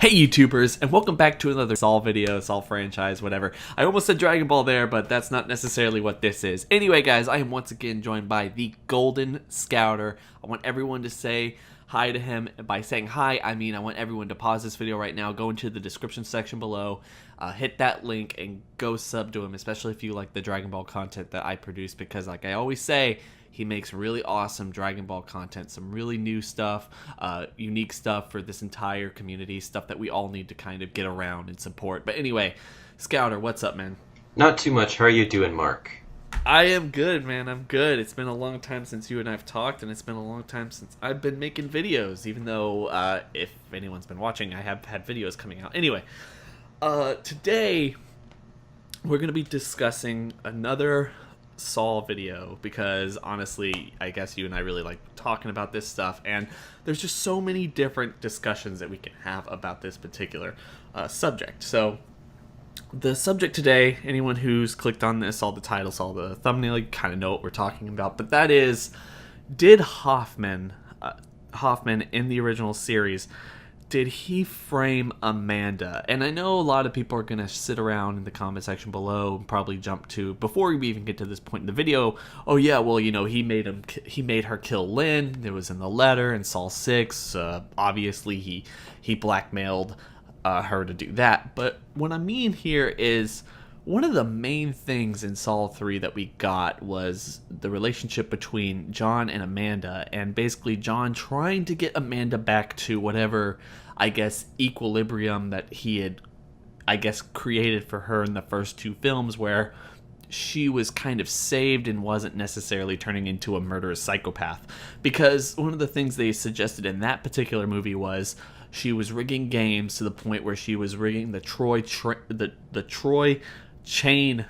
Hey YouTubers, and welcome back to another Saw video, Saw franchise, whatever. I almost said Dragon Ball there, but that's not necessarily what this is. Anyway guys, I am once again joined by the Golden Scouter. I want everyone to say hi to him. By saying hi, I mean I want everyone to pause this video right now, go into the description section below, hit that link, and go sub to him, especially if you like the Dragon Ball content that I produce, because like I always say, he makes really awesome Dragon Ball content, some really new stuff, unique stuff for this entire community, stuff that we all need to kind of get around and support. But anyway, Scouter, what's up, man? Not too much. How are you doing, Mark? I am good, man. I'm good. It's been a long time since you and I have talked, and it's been a long time since I've been making videos, even though, if anyone's been watching, I have had videos coming out. Anyway, today, we're going to be discussing another Saw video, because honestly I guess you and I really like talking about this stuff, and there's just so many different discussions that we can have about this particular subject. So the subject today, anyone who's clicked on this, saw the title, saw the thumbnail, you kind of know what we're talking about, but that is, did Hoffman in the original series, did he frame Amanda? And I know a lot of people are going to sit around in the comment section below and probably jump to, before we even get to this point in the video, oh yeah, well, you know, he made her kill Lynn. It was in the letter in Saw 6. Obviously, he blackmailed her to do that. But what I mean here is, one of the main things in Saw 3 that we got was the relationship between John and Amanda, and basically John trying to get Amanda back to whatever, I guess, equilibrium that he had, I guess, created for her in the first two films, where she was kind of saved and wasn't necessarily turning into a murderous psychopath. Because one of the things they suggested in that particular movie was she was rigging games to the point where she was rigging the Troy chain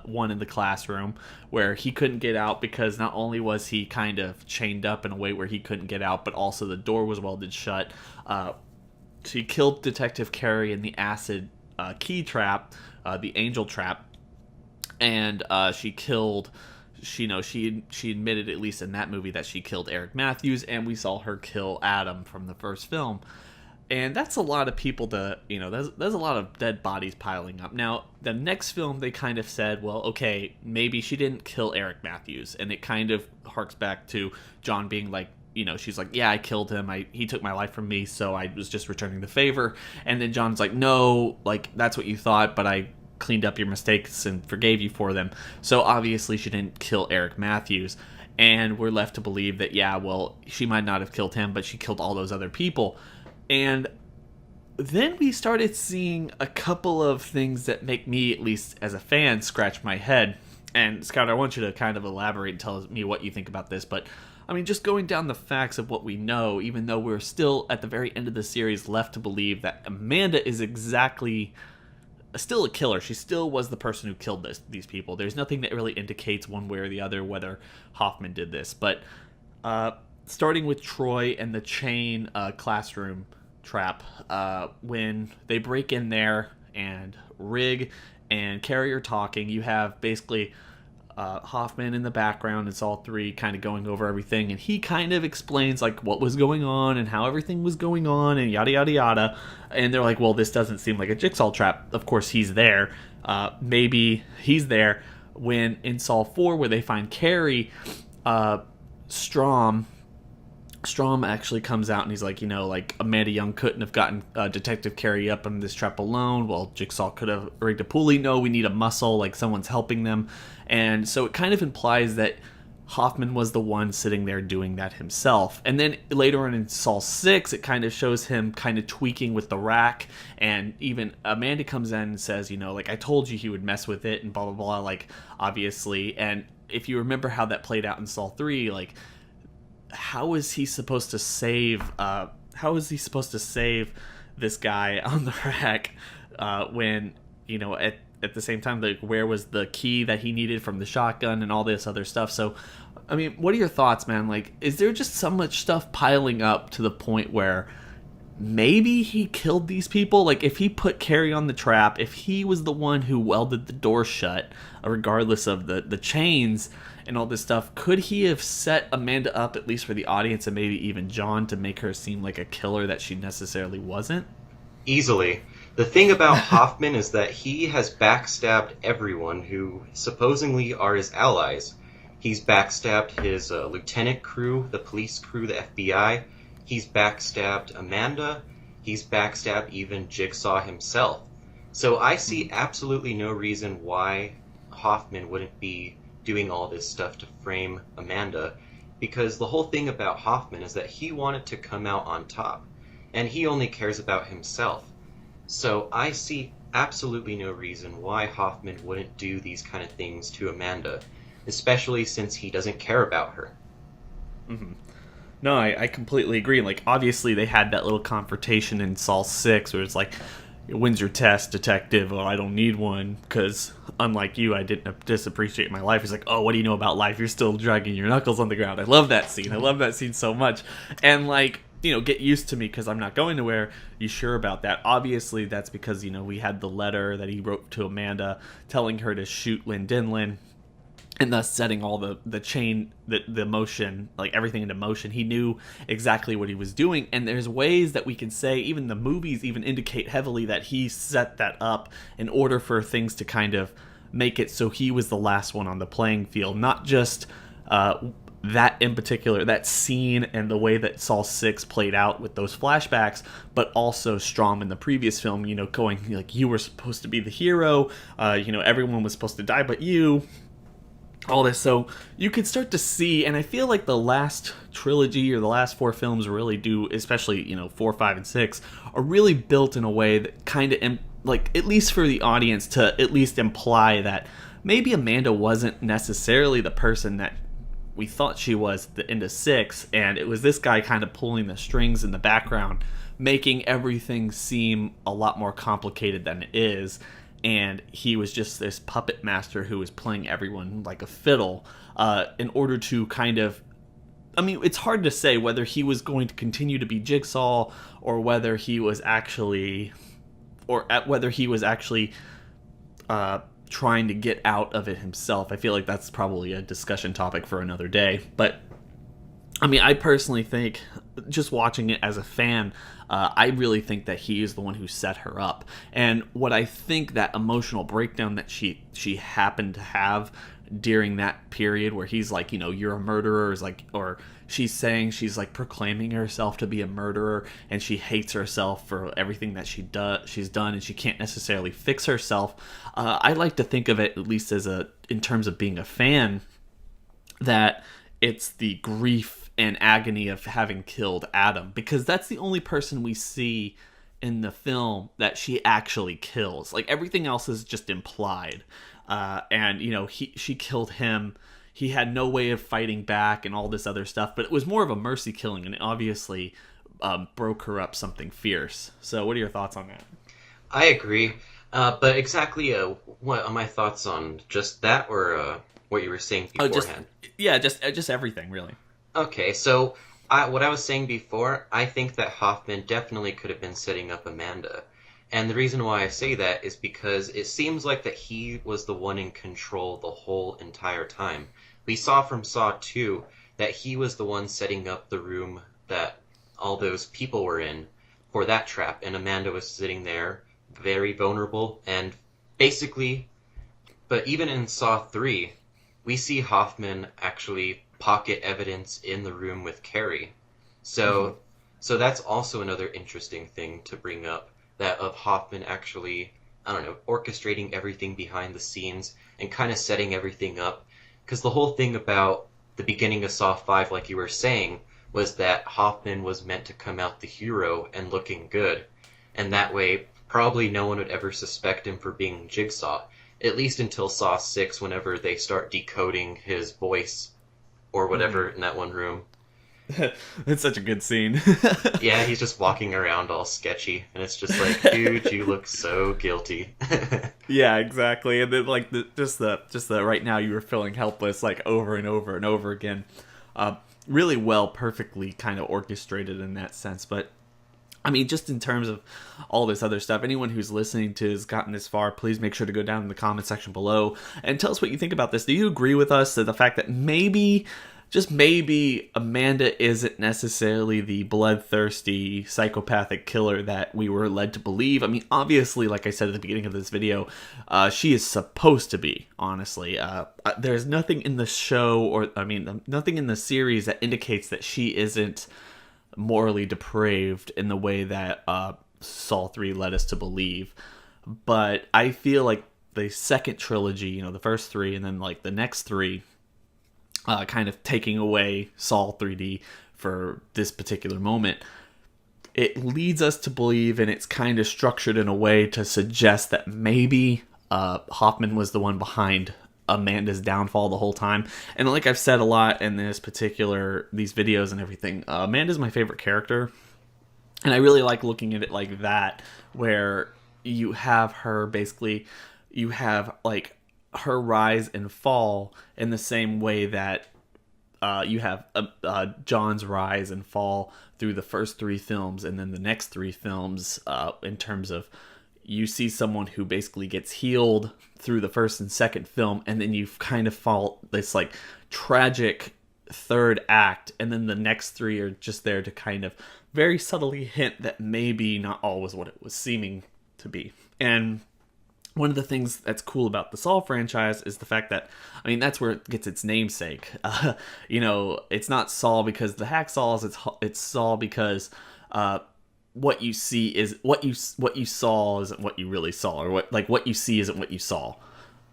one in the classroom, where he couldn't get out, because not only was he kind of chained up in a way where he couldn't get out, but also the door was welded shut. She killed Detective Carey in the acid key trap, the angel trap, and she admitted, at least in that movie, that she killed Eric Matthews, and we saw her kill Adam from the first film. And that's a lot of people there's a lot of dead bodies piling up. Now, the next film, they kind of said, well, okay, maybe she didn't kill Eric Matthews. And it kind of harks back to John being like, she's like, yeah, I killed him. He took my life from me, so I was just returning the favor. And then John's like, no, like, that's what you thought, but I cleaned up your mistakes and forgave you for them. So obviously she didn't kill Eric Matthews. And we're left to believe that, yeah, well, she might not have killed him, but she killed all those other people. And then we started seeing a couple of things that make me, at least as a fan, scratch my head. And Scott, I want you to kind of elaborate and tell me what you think about this. But, I mean, just going down the facts of what we know, even though we're still at the very end of the series left to believe that Amanda is still a killer. She still was the person who killed these people. There's nothing that really indicates one way or the other whether Hoffman did this. But starting with Troy and the chain classroom trap, when they break in there and Rig and Carrie are talking, you have basically Hoffman in the background. It's all three kind of going over everything, and he kind of explains like what was going on and how everything was going on and yada yada yada. And they're like, well, this doesn't seem like a jigsaw trap. Of course he's there. Maybe he's there. When in Saw 4, where they find Carrie, Strom actually comes out and he's like, like, Amanda Young couldn't have gotten Detective Carey up in this trap alone. Well, Jigsaw could have rigged a pulley. No, we need a muscle, like someone's helping them. And so it kind of implies that Hoffman was the one sitting there doing that himself. And then later on in Saw 6, it kind of shows him kind of tweaking with the rack. And even Amanda comes in and says, like, I told you he would mess with it and blah, blah, blah, like, obviously. And if you remember how that played out in Saw 3, like, how is he supposed to save this guy on the rack when, at the same time, like, where was the key that he needed from the shotgun and all this other stuff? So, I mean, what are your thoughts, man? Like, is there just so much stuff piling up to the point where maybe he killed these people? Like, if he put Carrie on the trap, if he was the one who welded the door shut, regardless of the chains and all this stuff, could he have set Amanda up, at least for the audience and maybe even John, to make her seem like a killer that she necessarily wasn't? Easily. The thing about Hoffman is that he has backstabbed everyone who supposedly are his allies. He's backstabbed his lieutenant crew, the police crew, the FBI. He's backstabbed Amanda. He's backstabbed even Jigsaw himself. So I see absolutely no reason why Hoffman wouldn't be doing all this stuff to frame Amanda, because the whole thing about Hoffman is that he wanted to come out on top, and he only cares about himself. So I see absolutely no reason why Hoffman wouldn't do these kind of things to Amanda, especially since he doesn't care about her. Mm-hmm. No, I completely agree. Like, obviously, they had that little confrontation in Saw 6 where it's like, when's your test, detective? Oh, I don't need one, because unlike you, I didn't disappreciate my life. He's like, oh, what do you know about life? You're still dragging your knuckles on the ground. I love that scene. I love that scene so much. And, like, get used to me because I'm not going nowhere. You sure about that? Obviously, that's because, we had the letter that he wrote to Amanda telling her to shoot Lynn Dinlin, and thus setting all the chain, the motion, like everything into motion. He knew exactly what he was doing, and there's ways that we can say, even the movies even indicate heavily that he set that up in order for things to kind of make it so he was the last one on the playing field, not just that in particular, that scene and the way that Saw 6 played out with those flashbacks, but also Strom in the previous film, going like, you were supposed to be the hero, everyone was supposed to die but you, all this. So you can start to see, and I feel like the last trilogy or the last 4 films really do, especially 4, 5, and 6, are really built in a way that kind of like, at least for the audience, to at least imply that maybe Amanda wasn't necessarily the person that we thought she was at the end of 6, and it was this guy kind of pulling the strings in the background, making everything seem a lot more complicated than it is. And he was just this puppet master who was playing everyone like a fiddle, in order to kind of, it's hard to say whether he was going to continue to be Jigsaw, or whether he was actually, trying to get out of it himself. I feel like that's probably a discussion topic for another day. But I personally think, just watching it as a fan, I really think that he is the one who set her up. And what I think that emotional breakdown that she happened to have during that period where he's like, you're a murderer, is like, or she's saying she's like proclaiming herself to be a murderer, and she hates herself for everything that she's done, and she can't necessarily fix herself. I like to think of it, at least in terms of being a fan, that it's the grief and agony of having killed Adam, because that's the only person we see in the film that she actually kills. Like, everything else is just implied. And she killed him. He had no way of fighting back and all this other stuff, but it was more of a mercy killing, and it obviously broke her up something fierce. So what are your thoughts on that? I agree. But exactly what are my thoughts on just that, or what you were saying beforehand? Just everything, really. Okay, so what I was saying before, I think that Hoffman definitely could have been setting up Amanda. And the reason why I say that is because it seems like that he was the one in control the whole entire time. We saw from Saw 2 that he was the one setting up the room that all those people were in for that trap, and Amanda was sitting there, very vulnerable, and basically... But even in Saw 3, we see Hoffman actually pocket evidence in the room with Carrie. So that's also another interesting thing to bring up, that of Hoffman actually, orchestrating everything behind the scenes and kind of setting everything up. Because the whole thing about the beginning of Saw 5, like you were saying, was that Hoffman was meant to come out the hero and looking good. And that way, probably no one would ever suspect him for being Jigsaw. At least until Saw 6, whenever they start decoding his voice or whatever in that one room. It's such a good scene. Yeah, he's just walking around all sketchy, and it's just like, dude, you look so guilty. Yeah, exactly. And then like just the right now you were feeling helpless, like over and over and over again. Really well, perfectly kind of orchestrated in that sense. But just in terms of all this other stuff, anyone who's listening to has gotten this far, please make sure to go down in the comment section below and tell us what you think about this. Do you agree with us that the fact that maybe just maybe Amanda isn't necessarily the bloodthirsty psychopathic killer that we were led to believe. I mean, obviously, like I said at the beginning of this video, she is supposed to be, honestly. There's nothing in the show, or I mean, nothing in the series that indicates that she isn't morally depraved in the way that Saw 3 led us to believe. But I feel like the second trilogy, you know, the first three, and then like the next three, kind of taking away Saw 3D for this particular moment, it leads us to believe, and it's kind of structured in a way to suggest that maybe Hoffman was the one behind Amanda's downfall the whole time. And like I've said a lot in these videos and everything, Amanda's my favorite character. And I really like looking at it like that, where you have her basically, you have like her rise and fall in the same way that you have John's rise and fall through the first three films, and then the next three films, in terms of you see someone who basically gets healed through the first and second film, and then you kind of fall this like tragic third act, and then the next three are just there to kind of very subtly hint that maybe not always what it was seeming to be. And one of the things that's cool about the Saw franchise is the fact that, I mean, that's where it gets its namesake. You know, it's not Saw because the hacksaws, it's Saw because what you see is what you saw isn't what you really saw, or what you see isn't what you saw,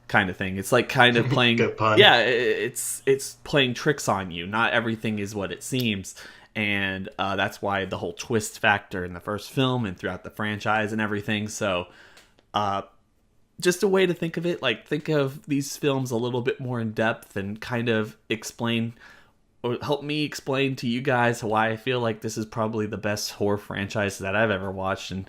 kind of thing. It's like kind of playing, Good pun. yeah, it's playing tricks on you. Not everything is what it seems. And that's why the whole twist factor in the first film and throughout the franchise and everything. So, just a way to think of it, like think of these films a little bit more in depth and kind of explain, or help me explain to you guys why I feel like this is probably the best horror franchise that I've ever watched. And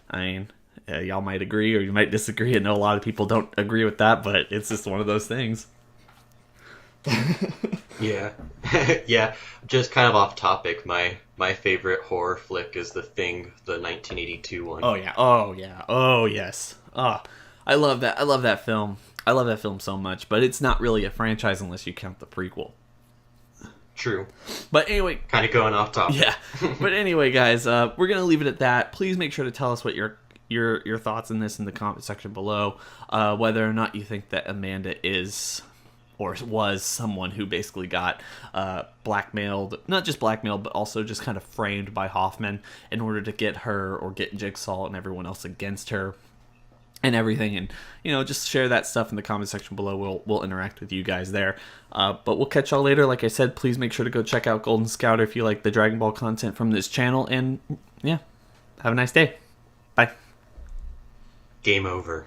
I mean, y'all might agree or you might disagree. I know a lot of people don't agree with that, but it's just one of those things. Yeah. Yeah. Just kind of off topic, my favorite horror flick is The Thing, the 1982 one. Oh yeah. Oh yeah. Oh yes. I love that. I love that film. I love that film so much, but it's not really a franchise unless you count the prequel. True. But anyway, kind of going off topic. Yeah. But anyway, guys, we're gonna leave it at that. Please make sure to tell us what your thoughts on this in the comment section below. Whether or not you think that Amanda is or was someone who basically got blackmailed, not just blackmailed, but also just kind of framed by Hoffman in order to get her or get Jigsaw and everyone else against her and everything. And, you know, just share that stuff in the comment section below. We'll interact with you guys there. But we'll catch y'all later. Like I said, please make sure to go check out Golden Scouter if you like the Dragon Ball content from this channel. And, yeah, have a nice day. Bye. Game over.